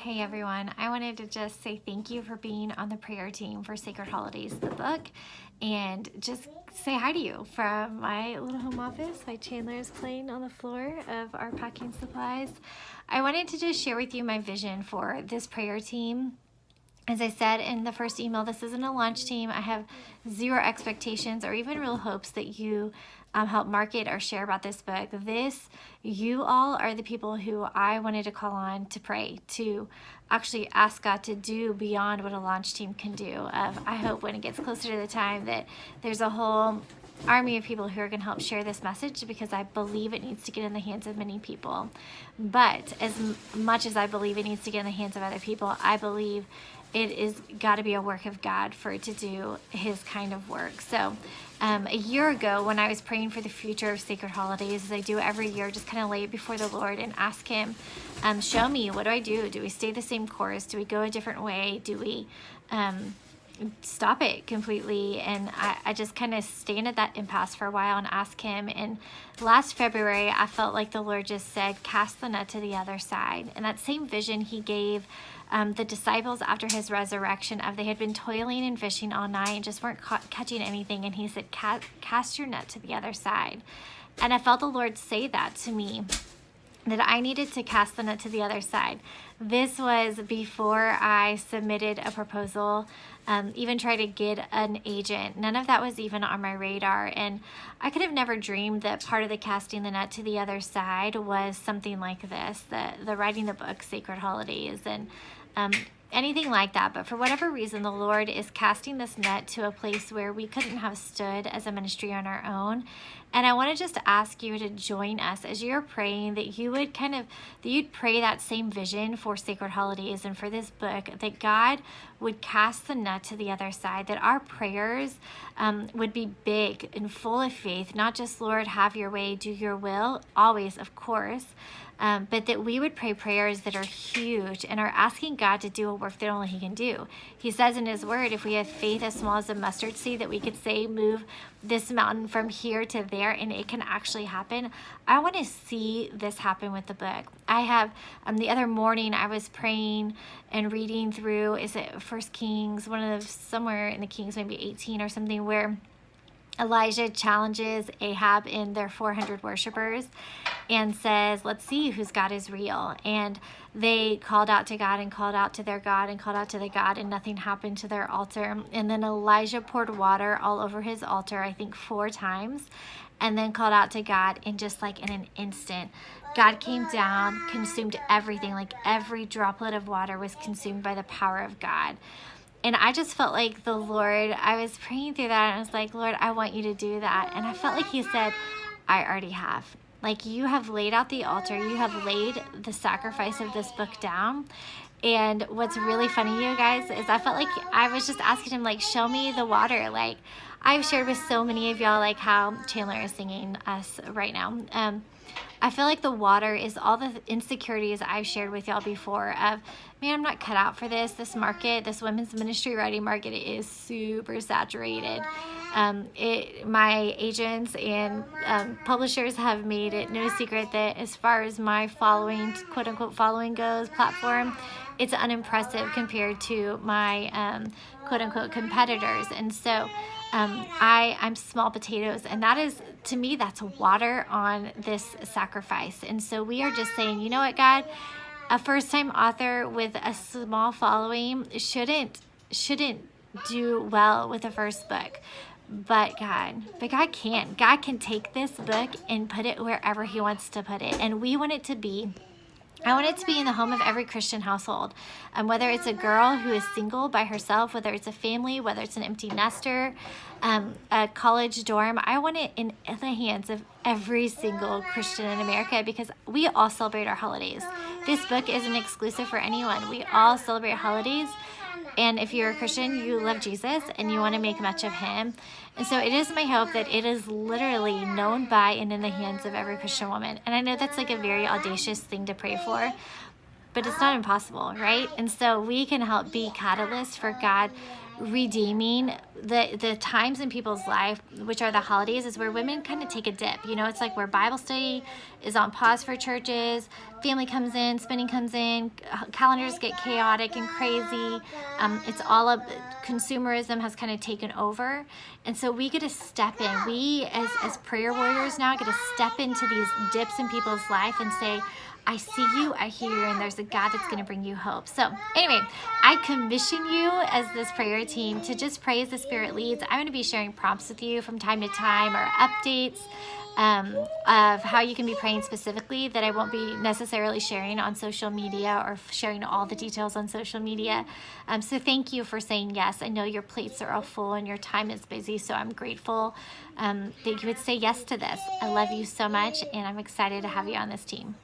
Hey everyone, I wanted to just say thank you for being on the prayer team for Sacred Holidays, the book, and just say hi to you from my little home office while Chandler is playing on the floor of our packing supplies. I wanted to just share with you my vision for this prayer team. As I said in the first email, this isn't a launch team. I have zero expectations or even real hopes that you help market or share about this book. You all are the people who I wanted to call on to pray, to actually ask God to do beyond what a launch team can do. I hope when it gets closer to the time that there's a whole army of people who are going to help share this message, because I believe it needs to get in the hands of many people. But as much as I believe it needs to get in the hands of other people, I believe it is got to be a work of God for it to do his kind of work. So a year ago, when I was praying for the future of Sacred Holidays, as I do every year, just kind of lay it before the Lord and ask him, show me, what do I do? Do we stay the same course? Do we go a different way? Do we stop it completely? And I just kind of stand at that impasse for a while and ask him. And last February, I felt like the Lord just said, cast the net to the other side. And that same vision he gave the disciples after his resurrection, of they had been toiling and fishing all night and just weren't catching anything. And he said, cast your net to the other side. And I felt the Lord say that to me, that I needed to cast the net to the other side. This was before I submitted a proposal, even tried to get an agent. None of that was even on my radar. And I could have never dreamed that part of the casting the net to the other side was something like this, the writing the book, Sacred Holidays, and anything like that. But for whatever reason, the Lord is casting this net to a place where we couldn't have stood as a ministry on our own. And I want to just ask you to join us as you're praying, that you'd pray that same vision for Sacred Holidays and for this book, that God would cast the net to the other side, that our prayers would be big and full of faith, not just, Lord, have your way, do your will, always, of course, but that we would pray prayers that are huge and are asking God to do a work that only he can do. He says in his word, if we have faith as small as a mustard seed, that we could say, move this mountain from here to there, and it can actually happen. I want to see this happen with the book. I have, the other morning I was praying and reading through, is it First Kings, somewhere in the Kings, maybe 18 or something, where Elijah challenges Ahab and their 400 worshipers and says, let's see whose God is real. And they called out to God and called out to their God and called out to their God, and nothing happened to their altar. And then Elijah poured water all over his altar, I think 4 times, and then called out to God. And just like in an instant, God came down, consumed everything. Like every droplet of water was consumed by the power of God. And I just felt like the Lord, I was praying through that, and I was like, Lord, I want you to do that. And I felt like he said, I already have. Like, you have laid out the altar. You have laid the sacrifice of this book down. And what's really funny, you guys, is I felt like I was just asking him, like, show me the water. Like, I've shared with so many of y'all, like how Chandler is singing us right now. I feel like the water is all the insecurities I've shared with y'all before of, man, I'm not cut out for this market, this women's ministry writing market is super saturated. My agents and publishers have made it no secret that as far as my following, quote unquote following goes, platform, it's unimpressive compared to my quote unquote competitors. And so I'm small potatoes, and that is, to me, that's water on this sacrifice. And so we are just saying, you know what, God, a first-time author with a small following shouldn't do well with a first book. But God can. God can take this book and put it wherever he wants to put it. And I want it to be in the home of every Christian household. Whether it's a girl who is single by herself, whether it's a family, whether it's an empty nester, a college dorm, I want it in the hands of every single Christian in America, because we all celebrate our holidays. This book isn't exclusive for anyone. We all celebrate holidays. And if you're a Christian, you love Jesus and you want to make much of him. And so it is my hope that it is literally known by and in the hands of every Christian woman. And I know that's like a very audacious thing to pray for, but it's not impossible, right? And so we can help be catalysts for God redeeming the times in people's life, which are the holidays, is where women kind of take a dip. You know, it's like where Bible study is on pause for churches, family comes in, spending comes in, calendars get chaotic and crazy. It's all of consumerism has kind of taken over. And so we get to step in. We as prayer warriors now get to step into these dips in people's life and say, I see you, I hear you, and there's a God that's going to bring you hope. So anyway, I commission you as this prayer team to just pray as the Spirit leads. I'm going to be sharing prompts with you from time to time, or updates of how you can be praying specifically that I won't be necessarily sharing on social media or sharing all the details on social media. So thank you for saying yes. I know your plates are all full and your time is busy, so I'm grateful that you would say yes to this. I love you so much, and I'm excited to have you on this team.